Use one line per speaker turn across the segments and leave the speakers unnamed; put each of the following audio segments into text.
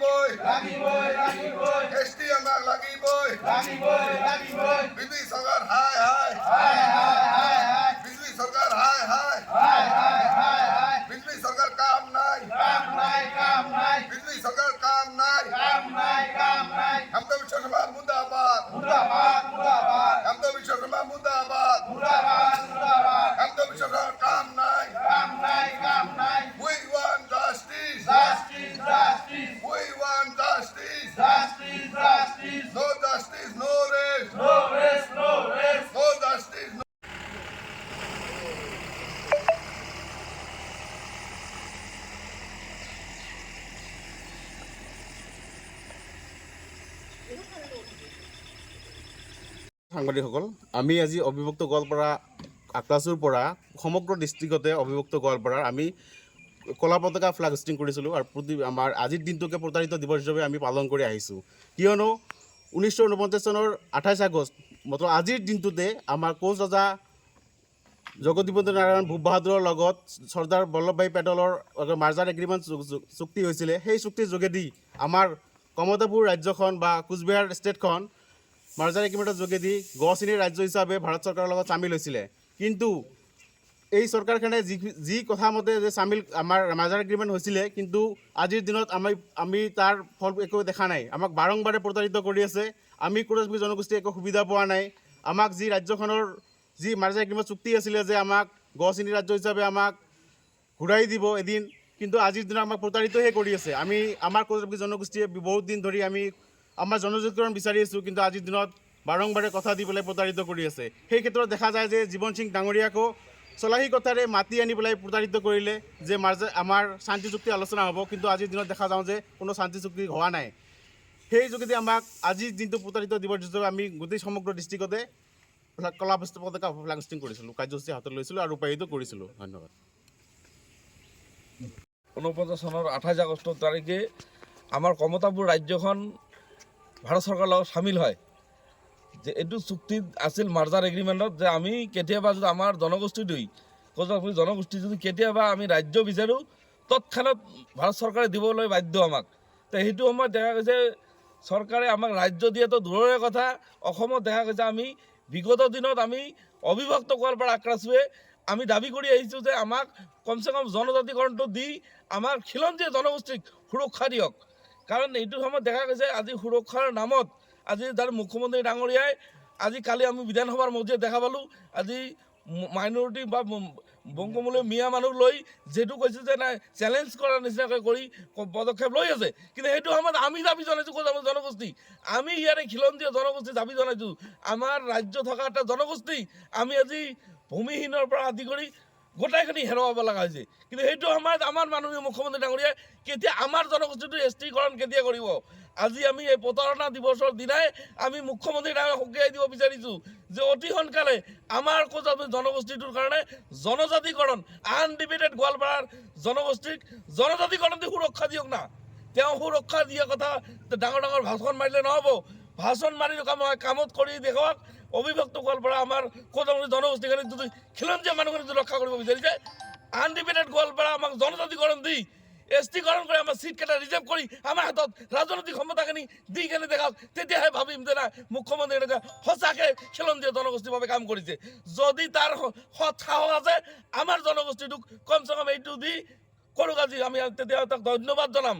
লাগিবই এসটি আমাক লাগিবই বিজেপি সরকার হাই বিজেপি সরকার হাই বিজেপি সরকার কাম নাই বিজেপি সরকার কাম নাই হিমন্ত বিশ্ব শর্মা মুর্দাবাদ হিমন্ত বিশ্ব শর্মা মুর্দাবাদ হিমন্ত বিশ্ব শর্মা কাম নাই we want justice we want justice no justice no rest no justice no
সাংবাদিকসকল আমি আজি অবিভক্ত গোৱালপাৰা আক্ৰাছুৰ পৰা সমগ্ৰ ডিষ্ট্ৰিক্টতে অবিভক্ত গোৱালপাৰাৰ আমি কলা পতাকা ফ্লাগ হোষ্টিং কৰিছিলোঁ আৰু আমাৰ আজিৰ দিনটোকে প্ৰতাৰিত দিৱস হিচাপে আমি পালন কৰি আহিছোঁ কিয়নো 1949 চনৰ 28 আগষ্ট মাত্ৰ আজিৰ দিনটোতে আমাৰ কোচ ৰজা জগদীপেন্দ্ৰ নাৰায়ণ ভূপ বাহাদুৰৰ লগত চৰ্দাৰ বল্লভভাই পেটেলৰ মাৰ্জাৰ এগ্ৰিমেণ্ট চুক্তি হৈছিলে সেই চুক্তিৰ যোগেদি আমাৰ কমতাপুৰ ৰাজ্যখন বা কোচবিহাৰ ষ্টেটখন মাৰ্জাৰ এগ্ৰিমেণ্টৰ যোগেদি গ শ্ৰেণীৰ ৰাজ্য হিচাপে ভাৰত চৰকাৰৰ লগত চামিল হৈছিলে কিন্তু এই চৰকাৰখনে যি কথা মতে যে চামিল আমাৰ মাৰ্জাৰ এগ্ৰিমেণ্ট হৈছিলে কিন্তু আজিৰ দিনত আমি তাৰ ফল একো দেখা নাই আমাক বাৰম্বাৰে প্ৰতাৰিত কৰি আছে আমি কোচ জনগোষ্ঠীয়ে একো সুবিধা পোৱা নাই আমাক যি ৰাজ্যখনৰ যি মাৰ্জাৰ এগ্ৰিমেণ্ট চুক্তি আছিলে যে আমাক গ শ্ৰেণীৰ ৰাজ্য হিচাপে আমাক ঘূৰাই দিব এদিন কিন্তু আজিৰ দিনত আমাক প্ৰতাৰিতহে কৰি আছে আমি আমাৰ কোচ জনগোষ্ঠীয়ে বহুত দিন ধৰি আমি আমাৰ জনজাতিকৰণ বিচাৰি আছোঁ কিন্তু আজিৰ দিনত বাৰম্বাৰে কথা দি পেলাই প্ৰতাৰিত কৰি আছে সেই ক্ষেত্ৰত দেখা যায় যে জীৱন সিং ডাঙৰীয়াকো চলাহী কথাৰে মাতি আনি পেলাই প্ৰতাৰিত কৰিলে যে আমাৰ শান্তি চুক্তি আলোচনা হ'ব কিন্তু আজিৰ দিনত দেখা যাওঁ যে কোনো শান্তি চুক্তি হোৱা নাই সেই যোগেদি আমাক আজিৰ দিনটো প্ৰতাৰিত দিৱস হিচাপে আমি গোটেই সমগ্ৰ ডিষ্ট্ৰিক্টতে কলা পতাকা ফ্লাগ হোষ্টিং কৰিছিলোঁ কাৰ্যসূচী হাতত লৈছিলোঁ আৰু ৰূপায়িত কৰিছিলোঁ ধন্যবাদ
49 চনৰ 28 আগষ্ট তাৰিখে আমাৰ কমতাপুৰ ৰাজ্যখন ভাৰত চৰকাৰৰ লগত চামিল হয় যে এইটো চুক্তিত আছিল মাৰ্জাৰ এগ্ৰিমেণ্টত যে আমি কেতিয়াবা যদি আমাৰ জনগোষ্ঠী যদি কেতিয়াবা আমি ৰাজ্য বিচাৰোঁ তৎক্ষণাত ভাৰত চৰকাৰে দিবলৈ বাধ্য আমাক তো সেইটো সময়ত দেখা গৈছে চৰকাৰে আমাক ৰাজ্য দিয়াটো দূৰৰে কথা অসমত দেখা গৈছে আমি বিগত দিনত আমি অবিভক্ত গোৱালপাৰা আক্ৰাছুৱে আমি দাবী কৰি আহিছোঁ যে আমাক কমচে কম জনজাতিকৰণটো দি আমাৰ খিলঞ্জীয়া জনগোষ্ঠীক সুৰক্ষা দিয়ক কাৰণ এইটো সময়ত দেখা গৈছে আজি সুৰক্ষাৰ নামত আজি তাৰ মুখ্যমন্ত্ৰী ডাঙৰীয়াই আজি কালি আমি বিধানসভাৰ মজিয়াত দেখা পালোঁ আজি মাইনৰিটি বা বংগমূলীয় মিয়া মানুহ লৈ যিটো কৈছে যে নাই চেলেঞ্জ কৰাৰ নিচিনাকৈ কৰি পদক্ষেপ লৈ আছে কিন্তু সেইটো সময়ত আমি দাবী জনাইছোঁ ক'ত আমাৰ জনগোষ্ঠী আমি ইয়াৰে খিলঞ্জীয়া জনগোষ্ঠী দাবী জনাইছোঁ আমাৰ ৰাজ্য থকা এটা জনগোষ্ঠী আমি আজি ভূমিহীনৰ পৰা আদি কৰি গোটাইখিনি হেৰুৱাব লগা হৈছে কিন্তু সেইটো সময়ত আমাৰ মাননীয় মুখ্যমন্ত্ৰী ডাঙৰীয়াই কেতিয়া আমাৰ জনগোষ্ঠীটো এছটিকৰণ কেতিয়া কৰিব আজি আমি এই প্ৰতাৰণা দিৱসৰ দিনাই আমি মুখ্যমন্ত্ৰী ডাঙৰীয়াক সকীয়াই দিব বিচাৰিছোঁ যে অতি সোনকালে আমাৰ কোচ জনগোষ্ঠীটোৰ কাৰণে জনজাতিকৰণ আনডিবেটেড গোৱালপাৰাৰ জনগোষ্ঠীক জনজাতিকৰণ দি সুৰক্ষা দিয়ক না তেওঁ সুৰক্ষা দিয়া কথা ডাঙৰ ডাঙৰ ভাষণ মাৰিলে নহ'ব ভাষণ মাৰি কামত কৰি দেখুৱাওক অবিভক্ত গোৱালপাৰা আমাৰ কোচ জনগোষ্ঠীখিনিক যদি খিলঞ্জীয়া মানুহখিনিক যদি ৰক্ষা কৰিব বিচাৰিছে আনডিবেটেড গোৱালপাৰা আমাক জনজাতিকৰণ দি এছটিকৰণ কৰি আমাৰ চিটকেইটা ৰিজাৰ্ভ কৰি আমাৰ হাতত ৰাজনৈতিক ক্ষমতাখিনি দি কেনে দেখাওক তেতিয়াহে ভাবিম যে না মুখ্যমন্ত্ৰী এনেকৈ সঁচাকৈ খিলঞ্জীয়া জনগোষ্ঠীৰ বাবে কাম কৰিছে যদি তাৰ সৎ সাহস আছে আমাৰ জনগোষ্ঠীটোক কমচে কম এইটো দি কৰোঁ আজি আমি তেতিয়া তাক ধন্যবাদ জনাম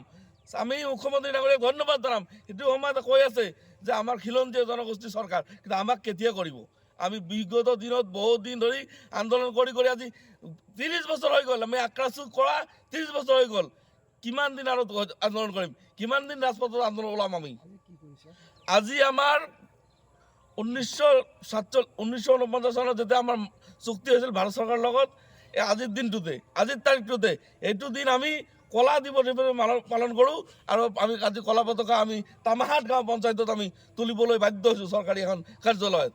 আমি মুখ্যমন্ত্ৰী ডাঙৰীয়াক ধন্যবাদ জনাম সেইটো সময়ত কৈ আছে যে আমাৰ খিলঞ্জীয়া জনগোষ্ঠী চৰকাৰ কিন্তু আমাক কেতিয়া কৰিব আমি বিগত দিনত বহুত দিন ধৰি আন্দোলন কৰি কৰি আজি 30 বছৰ হৈ গ'ল আমি আক্ৰাছু কৰা 30 বছৰ হৈ গ'ল কিমান দিন আৰু আন্দোলন কৰিম কিমান দিন ৰাজপথত আন্দোলন ওলাম আমি আজি আমাৰ 1949 চনত যেতিয়া আমাৰ চুক্তি হৈছিল ভাৰত চৰকাৰৰ লগত এই আজিৰ দিনটোতে আজিৰ তাৰিখটোতে এইটো দিন আমি কলা দিৱস হিচাপে পালন কৰোঁ আৰু আমি আজি কলা পতাকা আমি তামাহাট গাঁও পঞ্চায়তত আমি তুলিবলৈ বাধ্য হৈছোঁ চৰকাৰী এখন কাৰ্যালয়ত